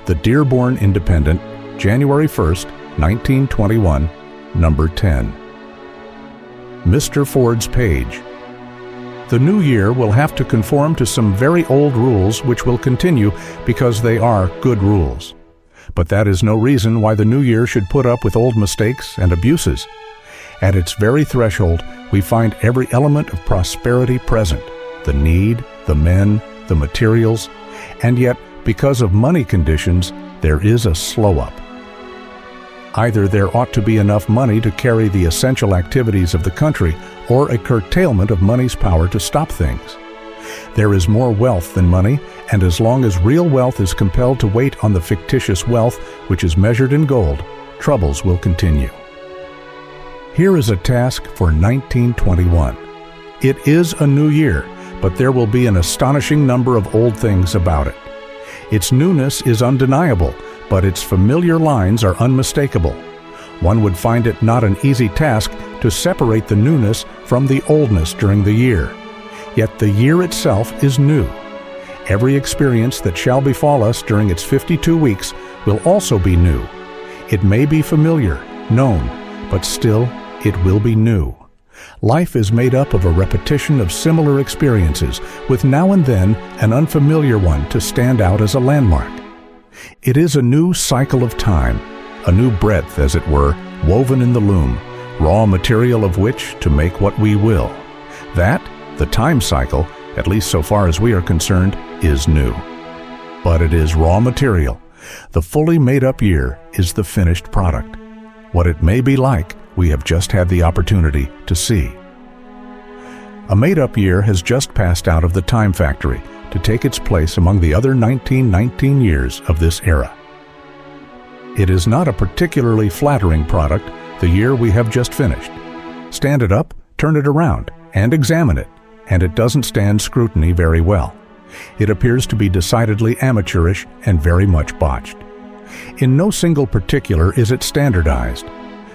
The Dearborn Independent, January 1st, 1921, number 10. Mr. Ford's page. The new year will have to conform to some very old rules which will continue because they are good rules. But that is no reason why the new year should put up with old mistakes and abuses. At its very threshold, we find every element of prosperity present: the need, the men, the materials, and yet, because of money conditions, there is a slow-up. Either there ought to be enough money to carry the essential activities of the country, or a curtailment of money's power to stop things. There is more wealth than money, and as long as real wealth is compelled to wait on the fictitious wealth which is measured in gold, troubles will continue. Here is a task for 1921. It is a new year, but there will be an astonishing number of old things about it. Its newness is undeniable, but its familiar lines are unmistakable. One would find it not an easy task to separate the newness from the oldness during the year. Yet the year itself is new. Every experience that shall befall us during its 52 weeks will also be new. It may be familiar, known, but still it will be new. Life is made up of a repetition of similar experiences, with now and then an unfamiliar one to stand out as a landmark. It is a new cycle of time, a new breadth, as it were, woven in the loom, raw material of which to make what we will. That, the time cycle, at least so far as we are concerned, is new. But it is raw material. The fully made-up year is the finished product. What it may be like, we have just had the opportunity to see. A made-up year has just passed out of the time factory to take its place among the other 1919 years of this era. It is not a particularly flattering product, the year we have just finished. Stand it up, turn it around, and examine it, and it doesn't stand scrutiny very well. It appears to be decidedly amateurish and very much botched. In no single particular is it standardized.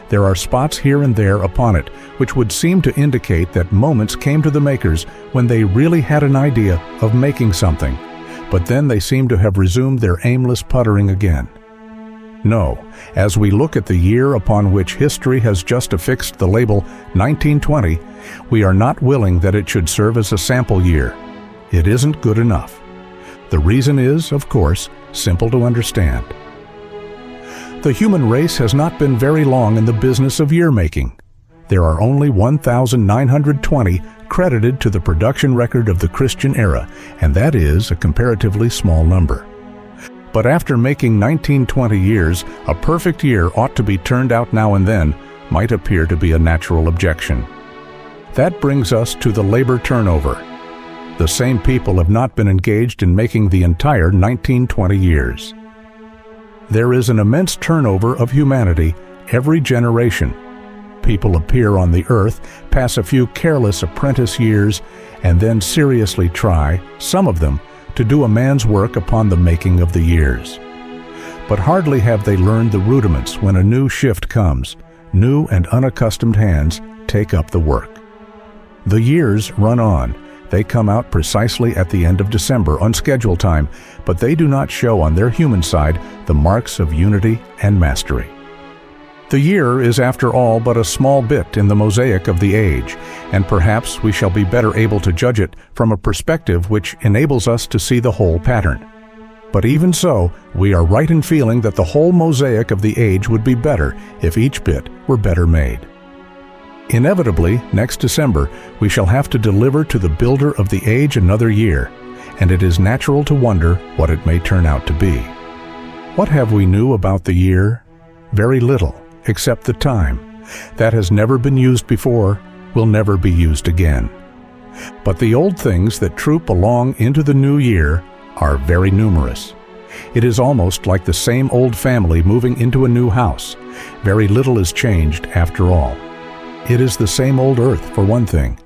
There are spots here and there upon it which would seem to indicate that moments came to the makers when they really had an idea of making something, but then they seem to have resumed their aimless puttering again. No, as we look at the year upon which history has just affixed the label 1920, we are not willing that it should serve as a sample year. It isn't good enough. The reason is, of course, simple to understand. The human race has not been very long in the business of year-making. There are only 1,920 credited to the production record of the Christian era, and that is a comparatively small number. But after making 1920 years, a perfect year ought to be turned out now and then might appear to be a natural objection. That brings us to the labor turnover. The same people have not been engaged in making the entire 1920 years. There is an immense turnover of humanity every generation. People appear on the earth, pass a few careless apprentice years, and then seriously try, some of them, to do a man's work upon the making of the years. But hardly have they learned the rudiments when a new shift comes. New and unaccustomed hands take up the work. The years run on. They come out precisely at the end of December on schedule time, but they do not show on their human side the marks of unity and mastery. The year is after all but a small bit in the mosaic of the age, and perhaps we shall be better able to judge it from a perspective which enables us to see the whole pattern. But even so, we are right in feeling that the whole mosaic of the age would be better if each bit were better made. Inevitably, next December, we shall have to deliver to the builder of the age another year, and it is natural to wonder what it may turn out to be. What have we new about the year? Very little, except the time. That has never been used before, will never be used again. But the old things that troop along into the new year are very numerous. It is almost like the same old family moving into a new house. Very little is changed after all. It is the same old earth, for one thing,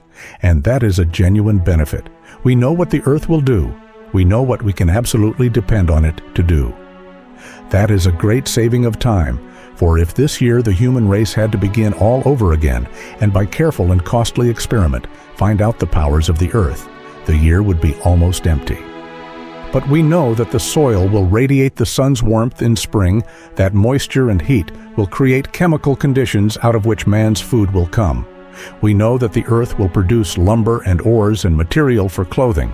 and that is a genuine benefit. We know what the earth will do. We know what we can absolutely depend on it to do. That is a great saving of time, for if this year the human race had to begin all over again, and by careful and costly experiment find out the powers of the earth, the year would be almost empty. But we know that the soil will radiate the sun's warmth in spring, that moisture and heat will create chemical conditions out of which man's food will come. We know that the earth will produce lumber and ores and material for clothing.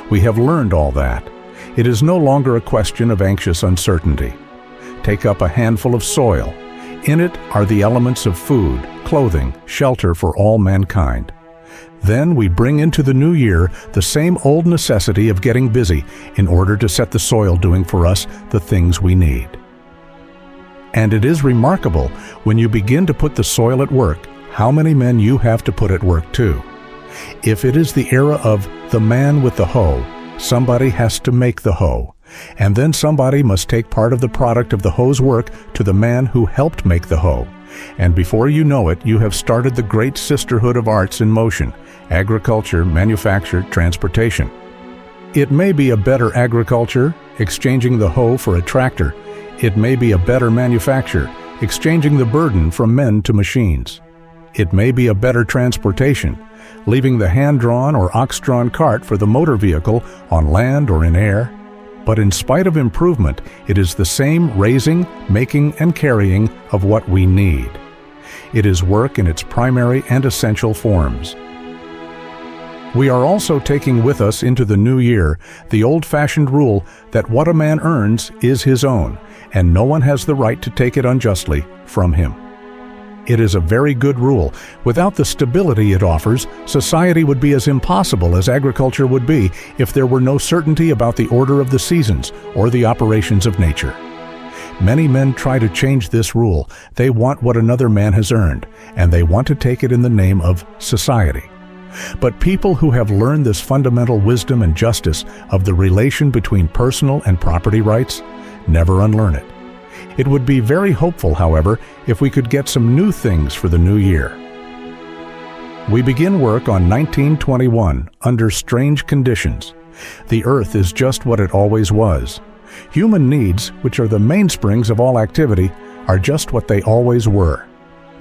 We have learned all that. It is no longer a question of anxious uncertainty. Take up a handful of soil. In it are the elements of food, clothing, shelter for all mankind. Then we bring into the new year the same old necessity of getting busy in order to set the soil doing for us the things we need. And it is remarkable when you begin to put the soil at work, how many men you have to put at work too. If it is the era of the man with the hoe, somebody has to make the hoe, and then somebody must take part of the product of the hoe's work to the man who helped make the hoe. And before you know it, you have started the great sisterhood of arts in motion: agriculture, manufacture, transportation. It may be a better agriculture, exchanging the hoe for a tractor. It may be a better manufacture, exchanging the burden from men to machines. It may be a better transportation, leaving the hand-drawn or ox-drawn cart for the motor vehicle on land or in air. But in spite of improvement, it is the same raising, making, and carrying of what we need. It is work in its primary and essential forms. We are also taking with us into the new year the old-fashioned rule that what a man earns is his own, and no one has the right to take it unjustly from him. It is a very good rule. Without the stability it offers, society would be as impossible as agriculture would be if there were no certainty about the order of the seasons or the operations of nature. Many men try to change this rule. They want what another man has earned, and they want to take it in the name of society. But people who have learned this fundamental wisdom and justice of the relation between personal and property rights never unlearn it. It would be very hopeful, however, if we could get some new things for the new year. We begin work on 1921 under strange conditions. The earth is just what it always was. Human needs, which are the mainsprings of all activity, are just what they always were.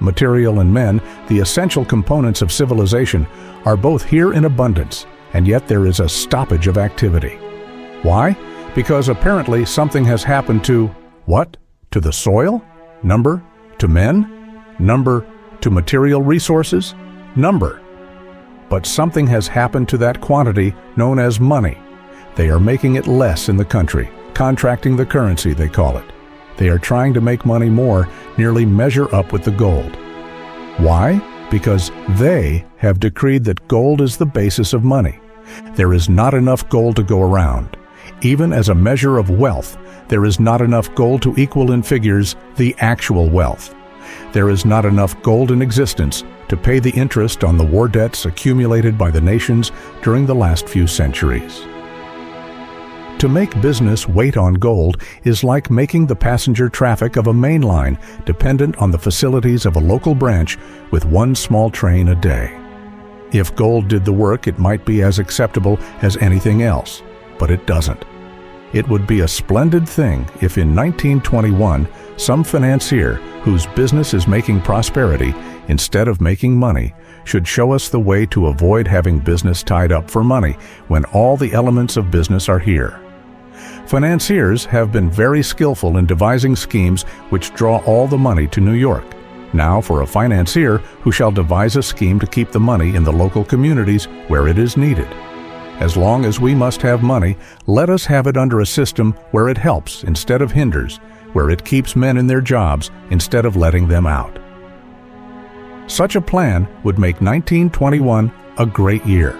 Material and men, the essential components of civilization, are both here in abundance, and yet there is a stoppage of activity. Why? Because apparently something has happened to what? To the soil? Number? To men? Number? To material resources? Number. But something has happened to that quantity known as money. They are making it less in the country, contracting the currency, they call it. They are trying to make money more, nearly measure up with the gold. Why? Because they have decreed that gold is the basis of money. There is not enough gold to go around. Even as a measure of wealth, there is not enough gold to equal in figures the actual wealth. There is not enough gold in existence to pay the interest on the war debts accumulated by the nations during the last few centuries. To make business wait on gold is like making the passenger traffic of a main line dependent on the facilities of a local branch with one small train a day. If gold did the work, it might be as acceptable as anything else, but it doesn't. It would be a splendid thing if in 1921 some financier whose business is making prosperity instead of making money should show us the way to avoid having business tied up for money when all the elements of business are here. Financiers have been very skillful in devising schemes which draw all the money to New York. Now for a financier who shall devise a scheme to keep the money in the local communities where it is needed. As long as we must have money, let us have it under a system where it helps instead of hinders, where it keeps men in their jobs instead of letting them out. Such a plan would make 1921 a great year.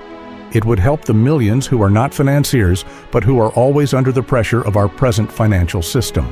It would help the millions who are not financiers, but who are always under the pressure of our present financial system.